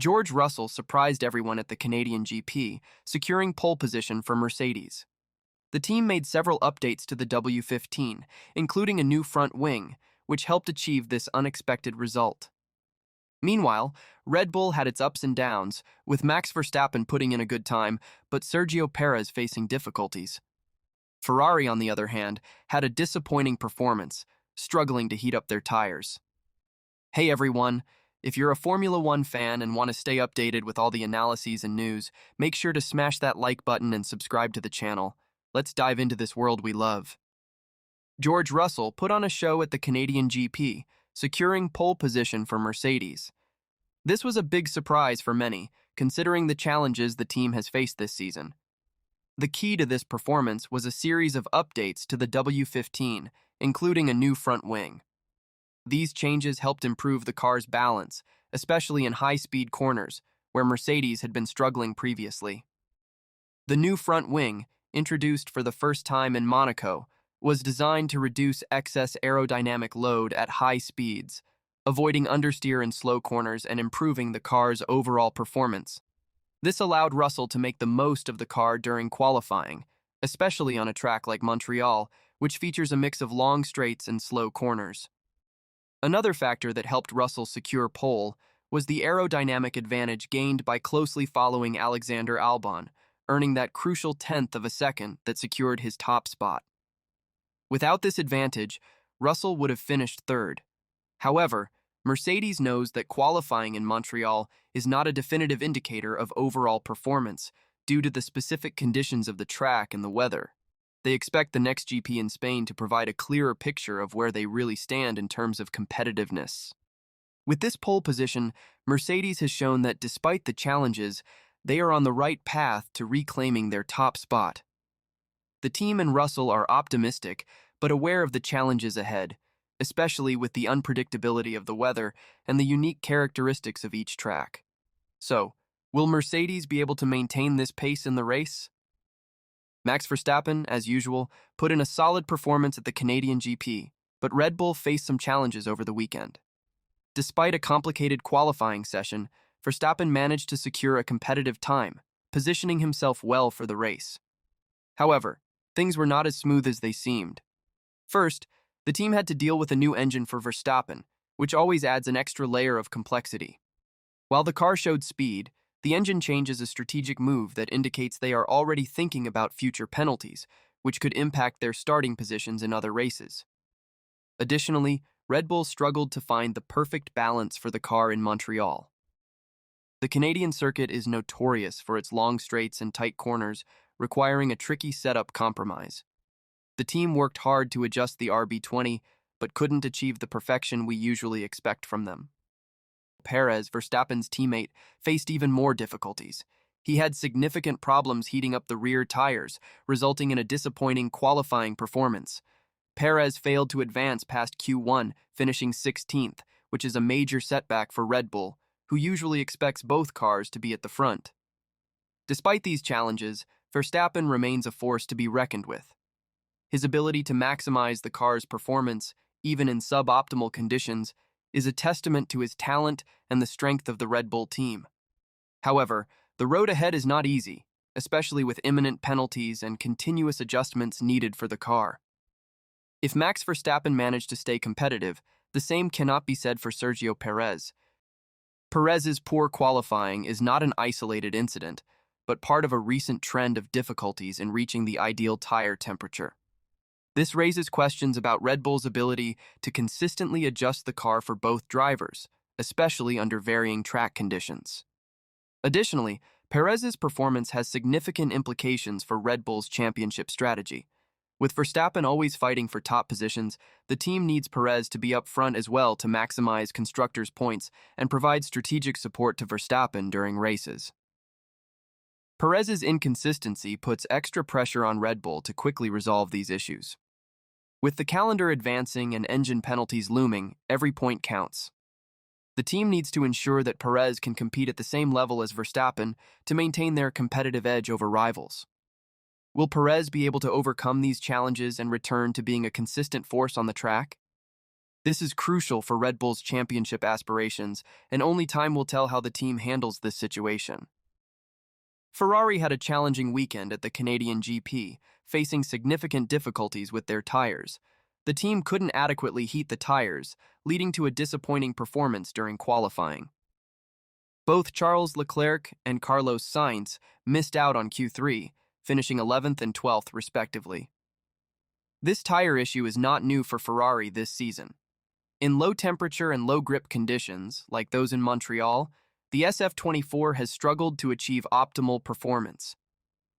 George Russell surprised everyone at the Canadian GP, securing pole position for Mercedes. The team made several updates to the W15, including a new front wing, which helped achieve this unexpected result. Meanwhile, Red Bull had its ups and downs, with Max Verstappen putting in a good time, but Sergio Perez facing difficulties. Ferrari, on the other hand, had a disappointing performance, struggling to heat up their tires. Hey everyone, if you're a Formula One fan and want to stay updated with all the analyses and news, make sure to smash that like button and subscribe to the channel. Let's dive into this world we love. George Russell put on a show at the Canadian GP, securing pole position for Mercedes. This was a big surprise for many, considering the challenges the team has faced this season. The key to this performance was a series of updates to the W15, including a new front wing. These changes helped improve the car's balance, especially in high-speed corners, where Mercedes had been struggling previously. The new front wing, introduced for the first time in Monaco, was designed to reduce excess aerodynamic load at high speeds, avoiding understeer in slow corners and improving the car's overall performance. This allowed Russell to make the most of the car during qualifying, especially on a track like Montreal, which features a mix of long straights and slow corners. Another factor that helped Russell secure pole was the aerodynamic advantage gained by closely following Alexander Albon, earning that crucial tenth of a second that secured his top spot. Without this advantage, Russell would have finished third. However, Mercedes knows that qualifying in Montreal is not a definitive indicator of overall performance due to the specific conditions of the track and the weather. They expect the next GP in Spain to provide a clearer picture of where they really stand in terms of competitiveness. With this pole position, Mercedes has shown that despite the challenges, they are on the right path to reclaiming their top spot. The team and Russell are optimistic, but aware of the challenges ahead, especially with the unpredictability of the weather and the unique characteristics of each track. So, will Mercedes be able to maintain this pace in the race? Max Verstappen, as usual, put in a solid performance at the Canadian GP, but Red Bull faced some challenges over the weekend. Despite a complicated qualifying session, Verstappen managed to secure a competitive time, positioning himself well for the race. However, things were not as smooth as they seemed. First, the team had to deal with a new engine for Verstappen, which always adds an extra layer of complexity. While the car showed speed, the engine change is a strategic move that indicates they are already thinking about future penalties, which could impact their starting positions in other races. Additionally, Red Bull struggled to find the perfect balance for the car in Montreal. The Canadian circuit is notorious for its long straights and tight corners, requiring a tricky setup compromise. The team worked hard to adjust the RB20, but couldn't achieve the perfection we usually expect from them. Perez, Verstappen's teammate, faced even more difficulties. He had significant problems heating up the rear tires, resulting in a disappointing qualifying performance. Perez failed to advance past Q1, finishing 16th, which is a major setback for Red Bull, who usually expects both cars to be at the front. Despite these challenges, Verstappen remains a force to be reckoned with. His ability to maximize the car's performance, even in suboptimal conditions, is a testament to his talent and the strength of the Red Bull team. However, the road ahead is not easy, especially with imminent penalties and continuous adjustments needed for the car. If Max Verstappen managed to stay competitive, the same cannot be said for Sergio Perez. Perez's poor qualifying is not an isolated incident, but part of a recent trend of difficulties in reaching the ideal tire temperature. This raises questions about Red Bull's ability to consistently adjust the car for both drivers, especially under varying track conditions. Additionally, Perez's performance has significant implications for Red Bull's championship strategy. With Verstappen always fighting for top positions, the team needs Perez to be up front as well to maximize constructors' points and provide strategic support to Verstappen during races. Perez's inconsistency puts extra pressure on Red Bull to quickly resolve these issues. With the calendar advancing and engine penalties looming, every point counts. The team needs to ensure that Perez can compete at the same level as Verstappen to maintain their competitive edge over rivals. Will Perez be able to overcome these challenges and return to being a consistent force on the track? This is crucial for Red Bull's championship aspirations, and only time will tell how the team handles this situation. Ferrari had a challenging weekend at the Canadian GP, facing significant difficulties with their tires. The team couldn't adequately heat the tires, leading to a disappointing performance during qualifying. Both Charles Leclerc and Carlos Sainz missed out on Q3, finishing 11th and 12th respectively. This tire issue is not new for Ferrari this season. In low temperature and low grip conditions, like those in Montreal, the SF24 has struggled to achieve optimal performance.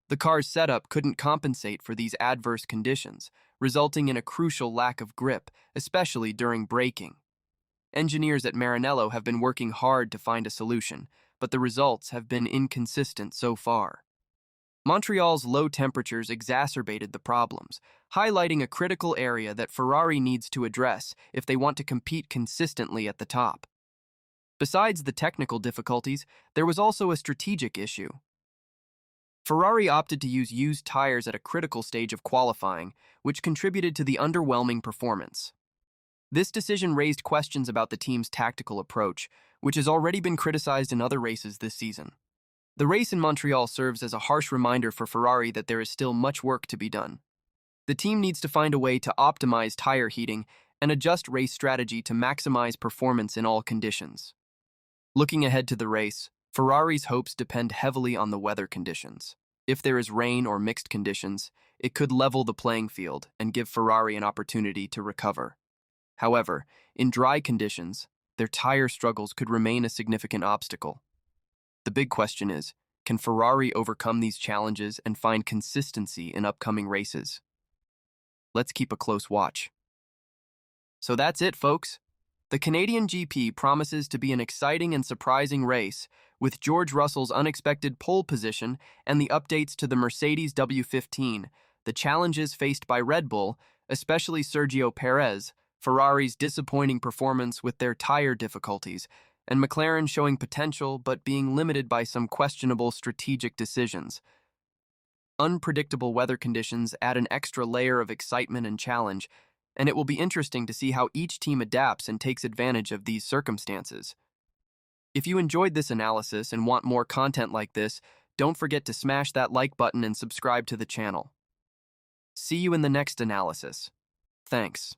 The car's setup couldn't compensate for these adverse conditions, resulting in a crucial lack of grip, especially during braking. Engineers at Maranello have been working hard to find a solution, but the results have been inconsistent so far. Montreal's low temperatures exacerbated the problems, highlighting a critical area that Ferrari needs to address if they want to compete consistently at the top. Besides the technical difficulties, there was also a strategic issue. Ferrari opted to use used tires at a critical stage of qualifying, which contributed to the underwhelming performance. This decision raised questions about the team's tactical approach, which has already been criticized in other races this season. The race in Montreal serves as a harsh reminder for Ferrari that there is still much work to be done. The team needs to find a way to optimize tire heating and adjust race strategy to maximize performance in all conditions. Looking ahead to the race, Ferrari's hopes depend heavily on the weather conditions. If there is rain or mixed conditions, it could level the playing field and give Ferrari an opportunity to recover. However, in dry conditions, their tire struggles could remain a significant obstacle. The big question is, can Ferrari overcome these challenges and find consistency in upcoming races? Let's keep a close watch. So that's it, folks. The Canadian GP promises to be an exciting and surprising race, with George Russell's unexpected pole position and the updates to the Mercedes W15, the challenges faced by Red Bull, especially Sergio Perez, Ferrari's disappointing performance with their tire difficulties, and McLaren showing potential but being limited by some questionable strategic decisions. Unpredictable weather conditions add an extra layer of excitement and challenge, and it will be interesting to see how each team adapts and takes advantage of these circumstances. If you enjoyed this analysis and want more content like this, don't forget to smash that like button and subscribe to the channel. See you in the next analysis. Thanks.